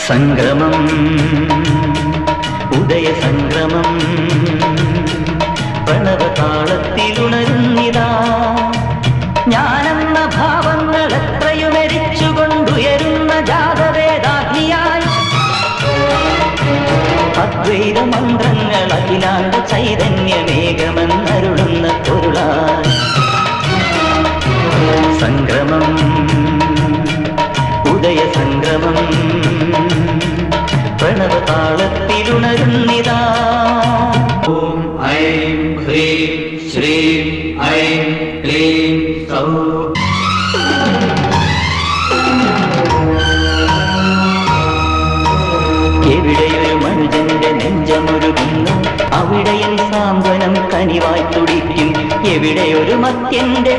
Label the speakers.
Speaker 1: സംഗമം ഉദയ സംഗമം പ്രണവതാളത്തിലുണരുന്നിതാ ഞാനെന്ന ഭാവങ്ങൾ എത്രയുമെരിച്ചുകൊണ്ടുയരുന്ന ജാതവേദാഗ്നിയായി അദ്വൈത മന്ത്രങ്ങൾ അഖിലാണ്ട ചൈതന്യമേകമെന്നരുളുന്ന പൊരുളായി സംഗമം ഉദയ സംഗമം പ്രണവതാളത്തിലുണരുന്നിതാ ഓം ഐം ഹ്രീം ശ്രീം ഐം ക്ലീം സൗ എവിടെയൊരു മനുജന്റെ നെഞ്ചമൊരുകുന്നു അവിടെയും സാന്ത്വനം കനിവായി തുടിക്കും എവിടെയൊരു മത്യന്റെ